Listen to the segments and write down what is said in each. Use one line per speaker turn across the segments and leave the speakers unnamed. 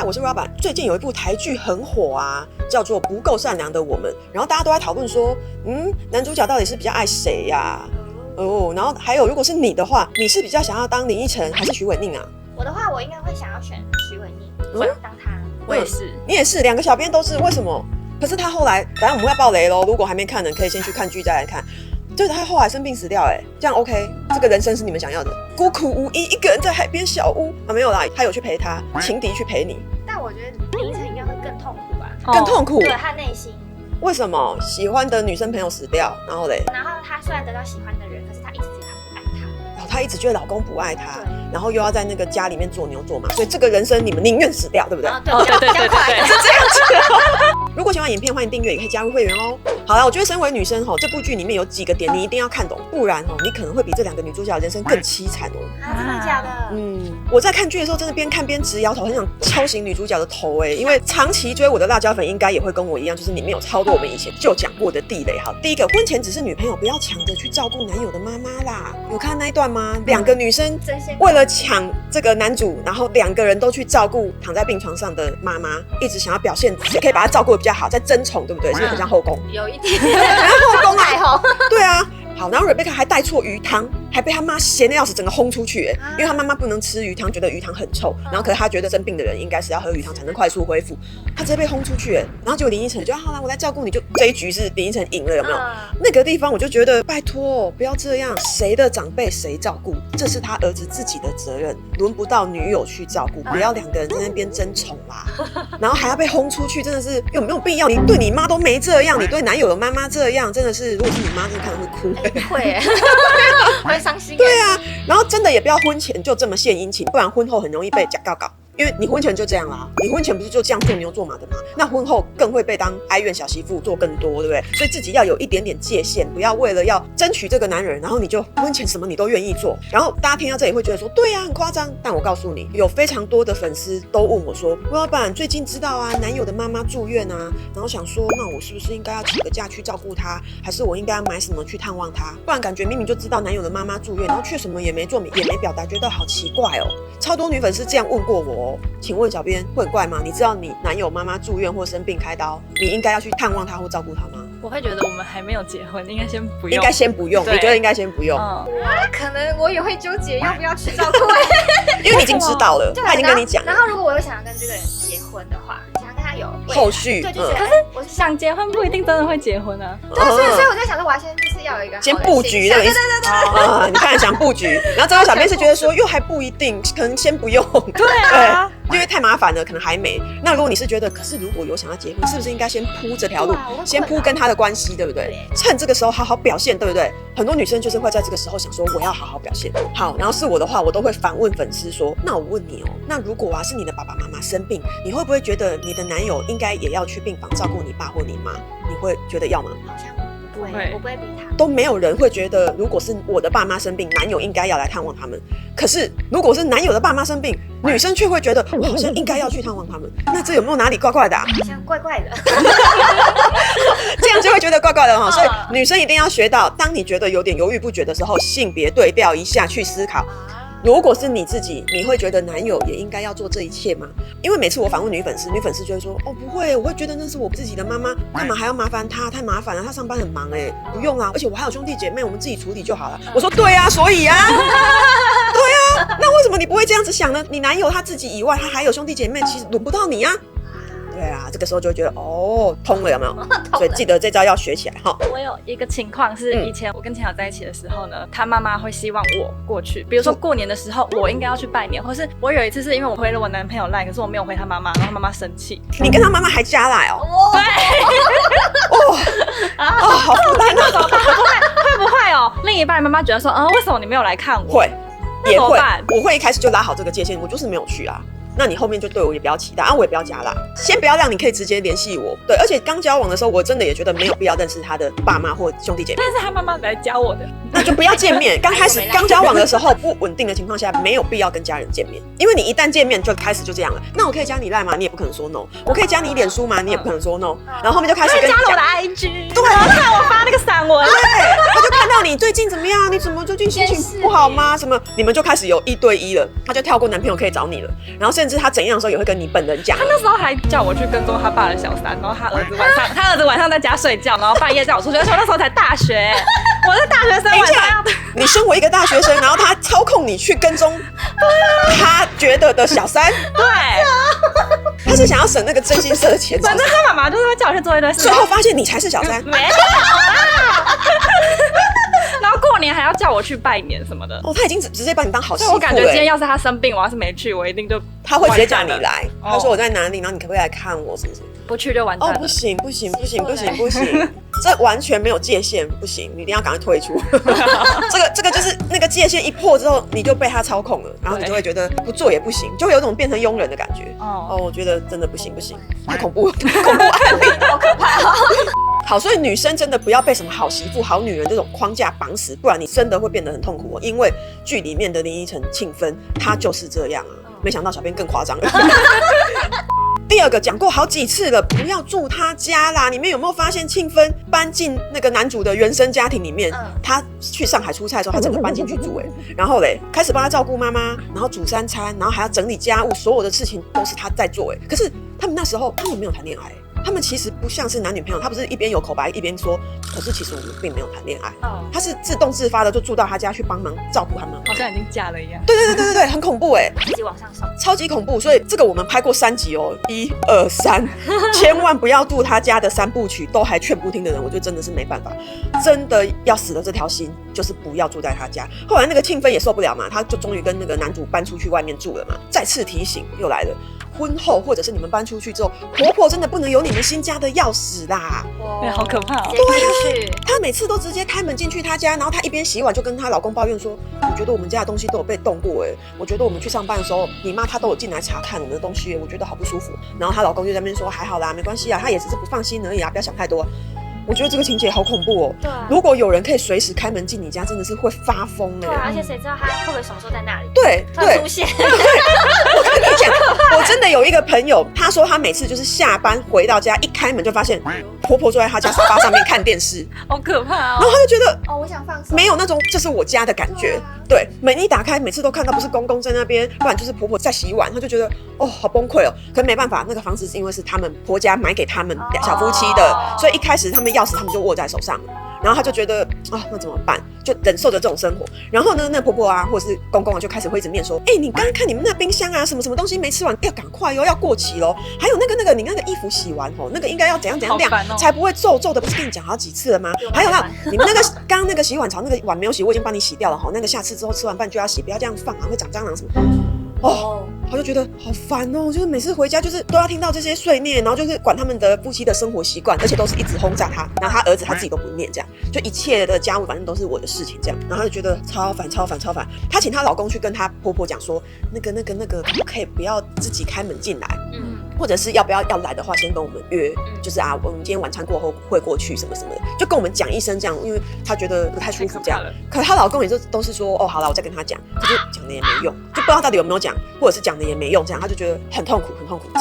嗨，我是 Robin。最近有一部台剧很火啊，叫做《不够善良的我们》，然后大家都在讨论说，男主角到底是比较爱谁呀？然后还有，如果是你的话，你是比较想要当林依晨还是许瑋甯啊？
我的话，我应该会想要选许瑋甯，我要当她。
我也是，
你也是，两个小编都是，为什么？可是他后来，反正我们要爆雷咯，如果还没看的，可以先去看剧再来看。就是他后来生病死掉，这样 OK？ 这个人生是你们想要的？孤苦无依，一个人在海边小屋啊，没有啦，他有去陪他，情敌去陪你。
但我觉得林依晨应该会更痛苦吧？
更痛苦？
对，他内心。
为什么？喜欢的女生朋友死掉，然后嘞？
然后他虽然得到喜欢的人，可是他一直觉得他不爱他。
然后他一直觉得老公不爱他，然后又要在那个家里面做牛做马，所以这个人生你们宁愿死掉，对不对？
对，比较快，
是这样子。如果喜欢影片，欢迎订阅，也可以加入会员哦。好了，我觉得身为女生这部剧里面有几个点你一定要看懂，不然你可能会比这两个女主角的人生更凄惨哦。
真的假的？
我在看剧的时候真的边看边直摇头，很想敲醒女主角的头因为长期追我的辣椒粉应该也会跟我一样，就是里面有超多我们以前就讲过的地雷。好，第一个，婚前只是女朋友，不要抢着去照顾男友的妈妈啦。有看那一段吗？两个女生为了抢这个男主，然后两个人都去照顾躺在病床上的妈妈，一直想要表现谁可以把她照顾得比较好，在争宠，对不对？是不是很像后宫？
有一点，
后宫
太后。
对啊。好，然后 Rebecca 还带错鱼汤，还被他妈咸的要死，整个轰出去因为他妈妈不能吃鱼汤，觉得鱼汤很臭，然后可是他觉得生病的人应该是要喝鱼汤才能快速恢复，他直接被轰出去然后结果林依晨就好啦，我来照顾你，就这一局是林依晨赢了，有没有？那个地方我就觉得拜托不要这样，谁的长辈谁照顾，这是他儿子自己的责任，轮不到女友去照顾，不要两个人在那边争宠啦，然后还要被轰出去，真的是有没有必要？你对你妈都没这样，你对男友的妈妈这样，真的是，如果是你妈，真的看了会哭
会会伤心。
对啊，然后真的也不要婚前就这么献殷勤，不然婚后很容易被假告。因为你婚前就这样啦，你婚前不是就这样做牛做马的吗？那婚后更会被当哀怨小媳妇做更多，对不对？所以自己要有一点点界限，不要为了要争取这个男人，然后你就婚前什么你都愿意做。然后大家听到这里会觉得说，对啊，很夸张。但我告诉你，有非常多的粉丝都问我说，老板最近知道啊，男友的妈妈住院啊，然后想说，那我是不是应该要请个假去照顾她，还是我应该要买什么去探望她？不然感觉明明就知道男友的妈妈住院，然后却什么也没做，也没表达，觉得好奇怪哦。超多女粉丝这样问过我请问小编会很怪吗？你知道你男友妈妈住院或生病开刀，你应该要去探望她或照顾她吗？
我会觉得我们还没有结婚，应该先不用。
应该先不用，你觉得应该先不用？
可能我也会纠结要不要去照顾
因为你已经知道了，他已经跟你讲。
然后如果我又想要跟这个人结婚的话，想要跟他有
后续，
对，就是
可是我想结婚不一定真的会结婚啊。
对，所以我在想说，我要先就是要有一个
先布局的意思。对，你看想布局，然后这位小编是觉得说又还不一定，可能先不用。
对啊。
因为太麻烦了，可能还没。那如果你是觉得，可是如果有想要结婚，是不是应该先铺这条路，先铺跟他的关系，对不对？趁这个时候好好表现，对不对？很多女生就是会在这个时候想说，我要好好表现。好，然后是我的话，我都会反问粉丝说，那我问你那如果是你的爸爸妈妈生病，你会不会觉得你的男友应该也要去病房照顾你爸或你妈？你会觉得要吗？
好像不会，我不会逼他。
都没有人会觉得，如果是我的爸妈生病，男友应该要来探望他们。可是如果是男友的爸妈生病，女生却会觉得我好像应该要去探望他们。那这有没有哪里怪怪的好
像怪怪的。
这样就会觉得怪怪的所以女生一定要学到，当你觉得有点犹豫不决的时候，性别对调一下去思考。如果是你自己，你会觉得男友也应该要做这一切吗？因为每次我访问女粉丝就会说，不会，我会觉得那是我自己的妈妈，干嘛还要麻烦她？太麻烦了，她上班很忙不用啦，而且我还有兄弟姐妹，我们自己处理就好了。我说对啊，所以对啊，那为什么你不会这样子想呢？你男友他自己以外，他还有兄弟姐妹，其实轮不到你啊。对啊，这个时候就会觉得通了，有没有？所以记得这招要学起来
我有一个情况是，以前我跟前友在一起的时候呢，他妈妈会希望我过去，比如说过年的时候，我应该要去拜年，或是我有一次是因为我回了我男朋友 LINE，可是我没有回他妈妈，然后他妈妈生气。
你跟他妈妈还加来
对，
好负担
那种会不会另一半妈妈觉得说，为什么你没有来看我？
会，也会，我会一开始就拉好这个界限，我就是没有去啊。那你后面就对我也不要期待我也不要加啦，先不要让你可以直接联系我。对，而且刚交往的时候，我真的也觉得没有必要认识他的爸妈或兄弟姐妹。
但是他妈妈来教我的，
那就不要见面。刚开始刚交往的时候，不稳定的情况下，没有必要跟家人见面，因为你一旦见面就开始就这样了。那我可以加你 LINE 吗？你也不可能说 no。我可以加你脸书吗？你也不可能说 no。然后后面就开始跟你
加了我的 IG，
对，
然后看我发那个散文，
对，他就看到你最近怎么样？你怎么最近心情不好吗？什么？你们就开始有1对1了，他就跳过男朋友可以找你了。然后甚至他怎样的时候也会跟你本人讲。
他那时候还叫我去跟踪他爸的小三，然后他儿子晚上在家睡觉，然后半夜叫我出去，而且我那时候才大学，我是大学生，晚上要
你身为一个大学生，然后他操控你去跟踪他觉得的小三，
对，
他是想要省那个征信社的钱，
反正他妈妈就是会叫我去做一堆事，
最后发现你才是小三。
没有然后过年还要叫我去拜年什么的。
哦，他已经直接把你当好媳妇了。
所以我感觉今天要是他生病，我要是没去，我一定就
他会直接叫你来，
哦
他说我在哪里，然后你可不可以来看我，是不是？
不去就完蛋
哦，
了。
不行，这完全没有界限，不行，你一定要赶快退出。这个就是那个界限一破之后，你就被他操控了，然后你就会觉得不做也不行，就会有一种变成庸人的感觉。哦，我觉得真的不行，太恐怖了，恐怖案例，
好可怕哦。
好，所以女生真的不要被什么好媳妇、好女人这种框架绑死，不然你真的会变得很痛苦哦。因为剧里面的林依晨、庆芬，她就是这样啊。没想到小编更夸张了。第二个讲过好几次了，不要住他家啦。你们有没有发现庆芬搬进那个男主的原生家庭里面？他去上海出差的时候，他整个搬进去住然后嘞，开始帮他照顾妈妈，然后煮3餐，然后还要整理家务，所有的事情都是他在做可是他们那时候根本没有谈恋爱他们其实不像是男女朋友，他不是一边有口白一边说，可是其实我们并没有谈恋爱。他是自动自发的就住到他家去帮忙照顾他们，
好像已经嫁了一样。
对，很恐怖
自己往上送，
超级恐怖。所以这个我们拍过3集哦，1、2、3，千万不要住他家的3部曲，都还劝不听的人，我觉得真的是没办法，真的要死了这条心，就是不要住在他家。后来那个庆芬也受不了嘛，他就终于跟那个男主搬出去外面住了嘛。再次提醒又来了。婚后或者是你们搬出去之后，婆婆真的不能有你们新家的钥匙啦。
好可怕哦！
对啊，
她每次都直接开门进去她家，然后她一边洗碗就跟她老公抱怨说：“我觉得我们家的东西都有被动过我觉得我们去上班的时候，你妈她都有进来查看我们的东西我觉得好不舒服。”然后她老公就在那边说：“还好啦，没关系啊，她也只是不放心而已啊，不要想太多。”我觉得这个情节好恐怖哦。
对啊，
如果有人可以随时开门进你家，真的是会发疯
对啊，而且谁知道他会不会什么时候在那里？
对，
出现。
我跟你讲，我真的有一个朋友，他说他每次就是下班回到家，一开门就发现婆婆坐在他家沙发上面看电视，
好可怕
然后他就觉得
我想放松，
没有那种这是我家的感觉。对，门一打开，每次都看到不是公公在那边，不然就是婆婆在洗碗，他就觉得好崩溃哦。可没办法，那个房子是因为是他们婆家买给他们小夫妻的，所以一开始他们钥匙他们就握在手上，然后他就觉得那怎么办？就忍受着这种生活。然后呢，那婆婆啊或者是公公啊就开始会一直念说：“你刚刚看你们那冰箱啊，什么什么东西没吃完，要赶快要过期咯。还有那个你那个衣服洗完那个应该要怎样晾，才不会皱的。不是跟你讲好几次了吗？还有你们那个刚刚那个洗碗槽那个碗没有洗，我已经帮你洗掉了那个下次之后吃完饭就要洗，不要这样放会长蟑螂什么。”他就觉得好烦就是每次回家就是都要听到这些碎念，然后就是管他们的夫妻的生活习惯，而且都是一直轰炸他，然后他儿子他自己都不念，这样就一切的家务反正都是我的事情这样，然后他就觉得超烦。他请她老公去跟她婆婆讲说，那个可以不要自己开门进来，或者是要不要来的话先跟我们约，就是我们今天晚餐过后会过去什么什么的，就跟我们讲一声这样，因为他觉得不太舒服这样。可她老公也都是说好了，我再跟他讲，可是讲的也没用，就不知道到底有没有讲，或者是讲的也没用，这样他就觉得很痛苦，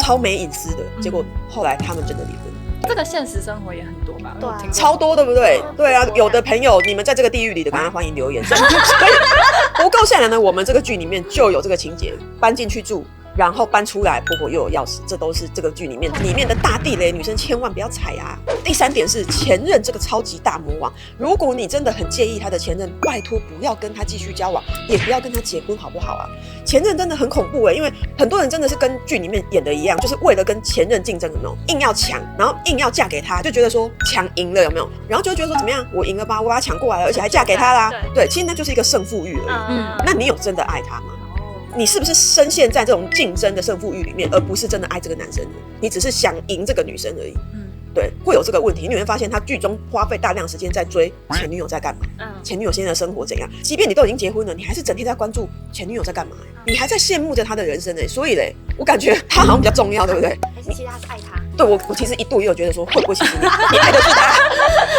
超没隐私的。结果后来他们真的离婚。
这个现实生活也很多吧？
对啊，
超多，对不对？对啊，有的朋友你们在这个地狱里的，赶快欢迎留言。所以不够善良的，我们这个剧里面就有这个情节，搬进去住。然后搬出来，婆婆又有钥匙，这都是这个剧里面的大地雷，女生千万不要踩啊！第3点是前任这个超级大魔王，如果你真的很介意他的前任，拜托不要跟他继续交往，也不要跟他结婚，好不好啊？前任真的很恐怖因为很多人真的是跟剧里面演的一样，就是为了跟前任竞争，有没有？硬要抢，然后硬要嫁给他，就觉得说抢赢了，有没有？然后就觉得说怎么样，我赢了吧，我把他抢过来了，而且还嫁给他啦。对，其实那就是一个胜负欲而已。那你有真的爱他吗？你是不是深陷在这种竞争的胜负欲里面，而不是真的爱这个男生？你只是想赢这个女生而已。对，会有这个问题。你会发现他剧中花费大量时间在追前女友在干嘛，前女友现在的生活怎样。即便你都已经结婚了，你还是整天在关注前女友在干嘛，你还在羡慕着他的人生所以我感觉他好像比较重要，对不对？
还是其实他是爱他？
对，我其实一度也有觉得说，会不会其实你爱的是他，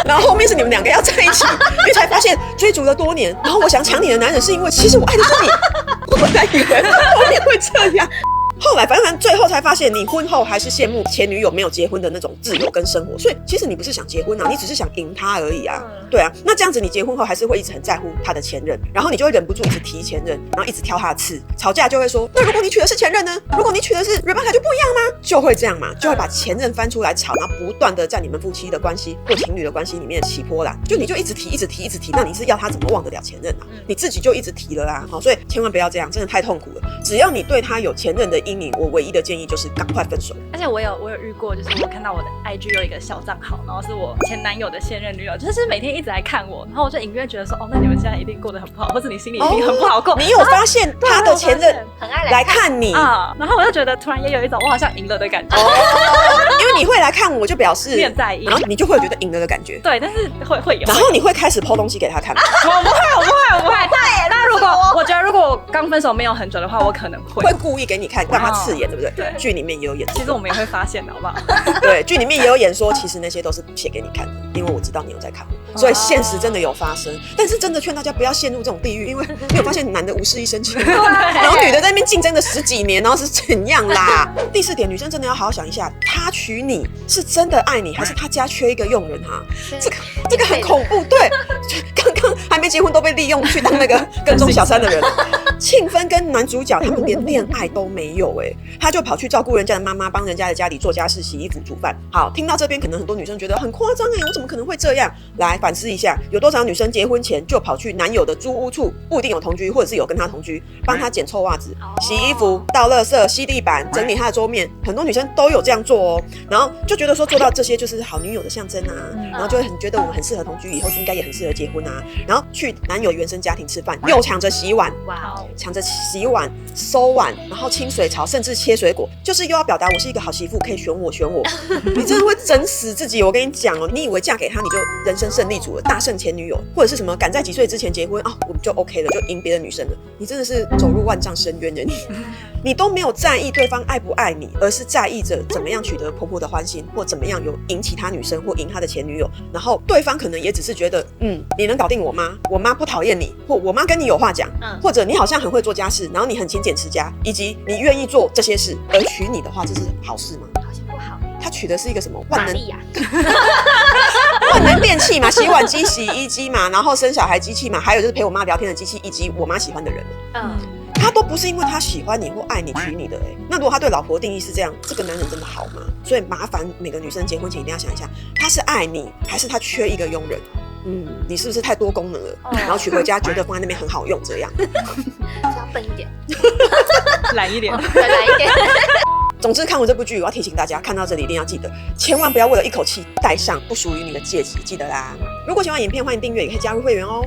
然后后面是你们2个要在一起，因为才发现追逐了多年，然后我想抢你的男人是因为其实我爱的是你，我本来以为后面会这样。后来反正最后才发现，你婚后还是羡慕前女友没有结婚的那种自由跟生活，所以其实你不是想结婚啊，你只是想赢他而已啊。对啊，那这样子你结婚后还是会一直很在乎他的前任，然后你就会忍不住一直提前任，然后一直挑他的刺，吵架就会说，那如果你娶的是前任呢？如果你娶的是 Rebecca 就不一样吗？就会这样嘛，就会把前任翻出来吵，然后不断的在你们夫妻的关系或情侣的关系里面起波澜，就你就一直提，那你是要他怎么忘得了前任啊？你自己就一直提了啦，所以千万不要这样，真的太痛苦了。只要你对他有前任的阴影，我唯一的建议就是赶快分手。
而且我有遇过，就是我看到我的 IG 有一个小账号，然后是我前男友的现任女友，就是每天一直来看我，然后我就隐约觉得说，那你们现在一定过得很不好，或者你心里一定很不好过。
你有发现他的前任
很爱
来看你
啊？然后我就觉得突然也有一种我好像赢了的感觉。
因为你会来看我，就表示
你很在意，
然后你就会觉得赢了的感觉。
对，但是会有。
然后你会开始 po 东西给他看。
我不会。那如果我觉得如果我刚分手没有很久的话，我可能会
故意给你看，让他刺眼，对不对？
对，
剧里面也有演。
其实我们也会发现的，好不好？
对，剧里面也有演说，其实那些都是写给你看的，因为我知道你有在看我，所以现实真的有发生。但是真的劝大家不要陷入这种地狱，因为你有发现男的无事一身轻，然后女的在那边竞争了10几年，然后是怎样啦？第4点，女生真的要好好想一下，他娶你是真的爱你，还是他家缺一个佣人哈？这个很恐怖。对，刚刚还没结婚都被利用去当那个跟踪小三的人。庆芬跟男主角他们连恋爱都没有他就跑去照顾人家的妈妈，帮人家的家里做家事、洗衣服、煮饭。好，听到这边可能很多女生觉得很夸张我怎么可能会这样？来反思一下，有多少女生结婚前就跑去男友的租屋处，不一定有同居，或者是有跟他同居，帮他捡臭袜子、洗衣服、倒垃圾、吸地板、整理他的桌面，很多女生都有这样做然后就觉得说做到这些就是好女友的象征啊，然后就会很觉得我们很适合同居，以后应该也很适合结婚啊，然后去男友原生家庭吃饭，又抢着洗碗，抢着洗碗、收碗，然后清水槽，甚至切水果，就是又要表达我是一个好媳妇，可以选我。你真的会整死自己，我跟你讲你以为嫁给他你就人生胜利组了，大胜前女友，或者是什么赶在几岁之前结婚我们就 OK 了，就赢别的女生了，你真的是走入万丈深渊的你都没有在意对方爱不爱你，而是在意着怎么样取得婆婆的欢心，或怎么样有赢其他女生，或赢他的前女友，然后对方可能也只是觉得你能搞定我妈，我妈不讨厌你，或我妈跟你有话讲，或者你好像很会做家事，然后你很勤俭持家，以及你愿意做这些事而娶你的话，这是好事吗？
好像不好。
他娶的是一个什么万能
万
能电器嘛，洗碗机、洗衣机嘛，然后生小孩机器嘛，还有就是陪我妈聊天的机器，以及我妈喜欢的人他都不是因为他喜欢你或爱你娶你的那如果他对老婆的定义是这样，这个男人真的好吗？所以麻烦每个女生结婚前一定要想一下，他是爱你还是他缺一个佣人？你是不是太多功能了？然后娶回家觉得放在那边很好用，这样
要笨一点，
懒一点，
对，懒一点。
总之看完这部剧，我要提醒大家，看到这里一定要记得，千万不要为了一口气戴上不属于你的戒指，记得啦。如果喜欢影片，欢迎订阅，也可以加入会员哦。